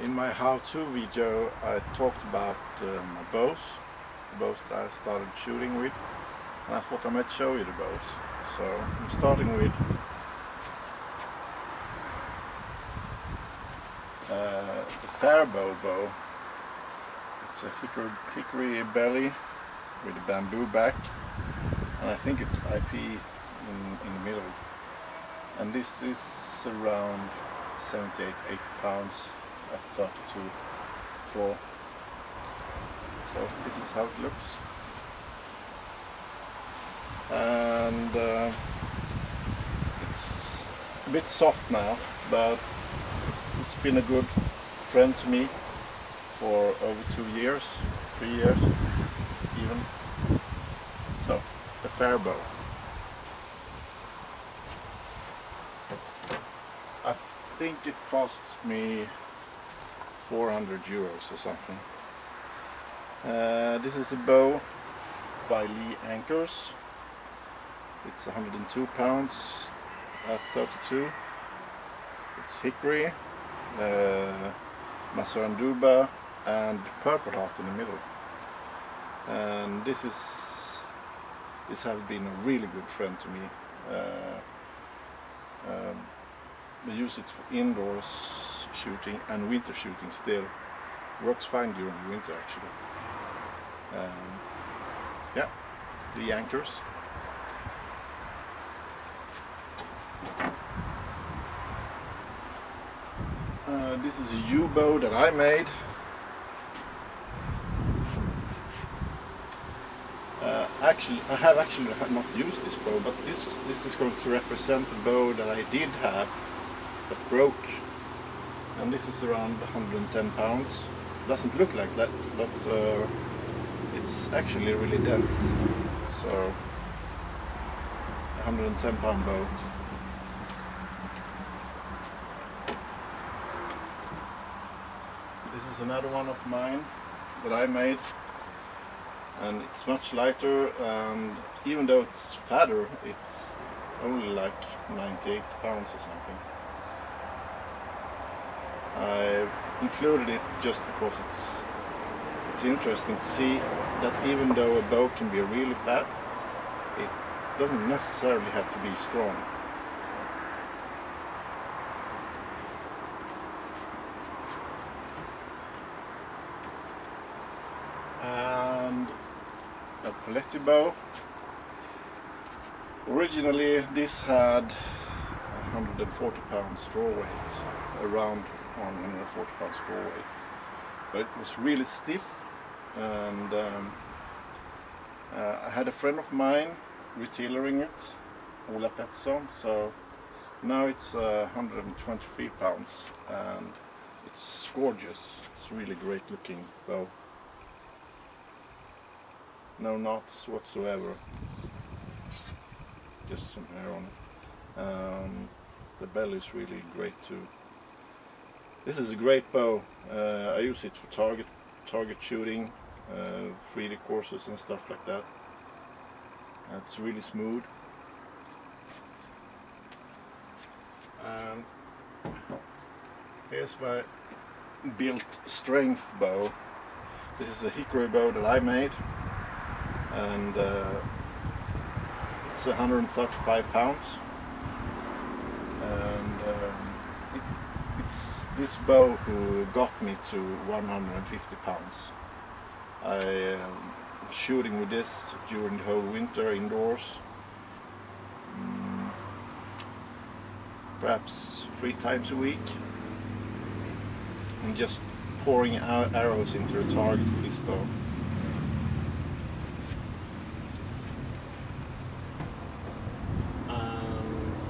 In my how-to video I talked about my bows, the bows that I started shooting with, and I thought I might show you the bows. So I'm starting with the Warbow bow. It's a hickory belly with a bamboo back, and I think it's IP in the middle. And this is around 78-80 pounds at 32 draw. So this is how it looks. And it's a bit soft now, but it's been a good friend to me for over 2 years, 3 years even. So, the Warbow. I think it costs me 400 euros or something. This is a bow by Lee Anchors. It's 102 pounds at 32. It's hickory, Masaranduba and purple heart in the middle. And this has been a really good friend to me. I use it for indoors shooting and winter shooting still. Works fine during the winter actually. Yeah, the anchors. This is a U-bow that I made. I have not used this bow, but this is going to represent the bow that I did have that broke, and this is around 110 pounds. Doesn't look like that, but it's actually really dense. So 110 pound bow. This is another one of mine that I made, and it's much lighter, and even though it's fatter, it's only like 98 pounds or something. I included it just because it's interesting to see that even though a bow can be really fat, it doesn't necessarily have to be strong. And a Paletti bow. Originally this had 140 pounds draw weight, around 140 pounds draw weight, but it was really stiff, and I had a friend of mine retailering it, Ola Pettersson, so now it's 123 pounds, and it's gorgeous. It's really great looking bow. No knots whatsoever, just some hair on it. The belly is really great too. This is a great bow. I use it for target shooting, 3D courses and stuff like that. It's really smooth. Here's my built strength bow. This is a hickory bow that I made, and it's 135 pounds. And it's this bow who got me to 150 pounds. I was shooting with this during the whole winter indoors, perhaps 3 times a week, and just pouring out arrows into the target with this bow.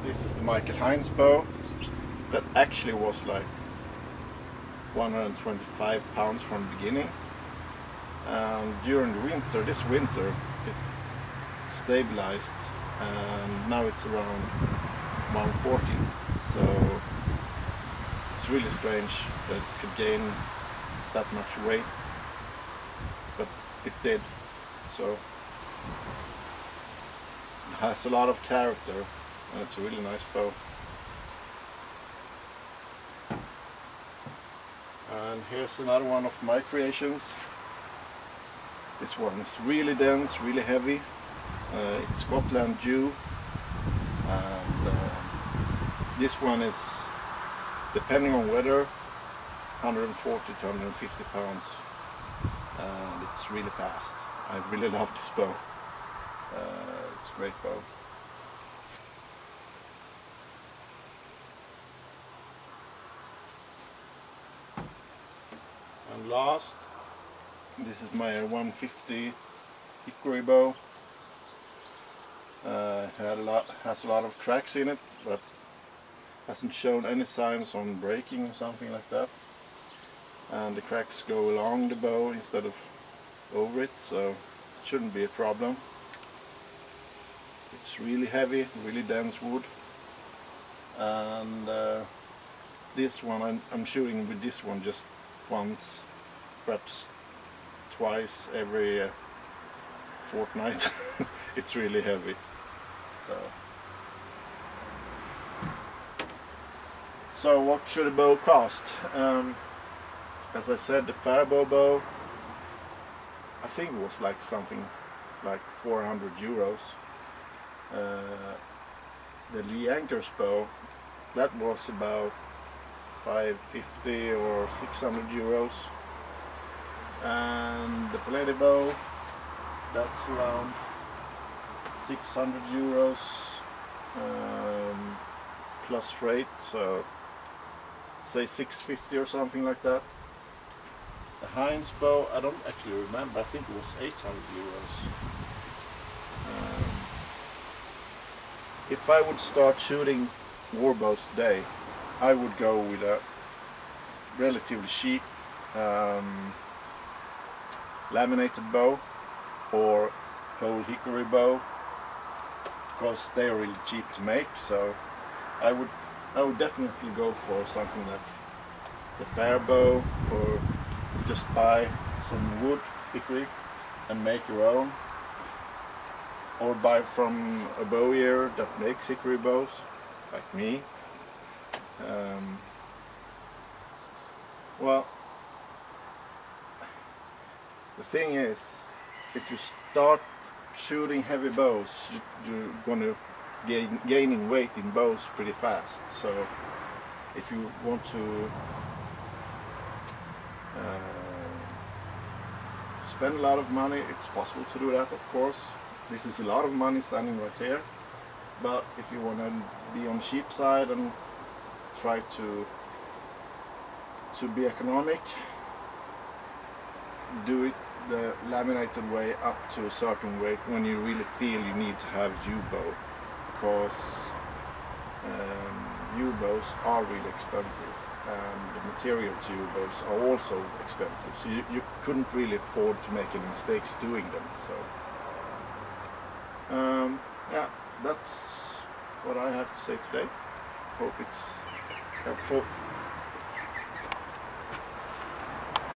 This is the Michael Hines bow that actually was like 125 pounds from the beginning, and during the winter, this winter, it stabilized, and now it's around 140. So it's really strange that it could gain that much weight, but it did. So it has a lot of character, and it's a really nice bow. And here's another one of my creations. This one is really dense, really heavy. It's Scotland Dew, and this one is, depending on weather, 140 to 150 pounds, and it's really fast. I really love this bow. It's a great bow. And last, this is my 150 hickory bow. Has a lot of cracks in it, but hasn't shown any signs on breaking or something like that. And the cracks go along the bow instead of over it, so it shouldn't be a problem. It's really heavy, really dense wood. And this one, I'm shooting with this one just once, perhaps twice every fortnight. It's really heavy. So what should a bow cost? As I said, the Warbow bow, I think it was like something like 400 euros. The Lee Anchor's bow, that was about 550 or 600 euros. And the Plenty bow, that's around 600 euros plus freight, so say 650 or something like that. The Heinz bow, I don't actually remember, I think it was 800 euros. If I would start shooting warbows today, I would go with a relatively cheap laminated bow or whole hickory bow, because they are really cheap to make. So I would definitely go for something like the Warbow, or just buy some wood hickory and make your own, or buy from a bowyer that makes hickory bows like me. Well, the thing is, if you start shooting heavy bows, you're gonna gaining weight in bows pretty fast. So if you want to spend a lot of money, it's possible to do that, of course. This is a lot of money standing right here. But if you want to be on the cheap side and try to be economic, do it the laminated way up to a certain weight when you really feel you need to have U-bow, because U-bows are really expensive, and the material to U-bows are also expensive, so you couldn't really afford to make any mistakes doing them. So yeah, that's what I have to say today. Hope it's helpful.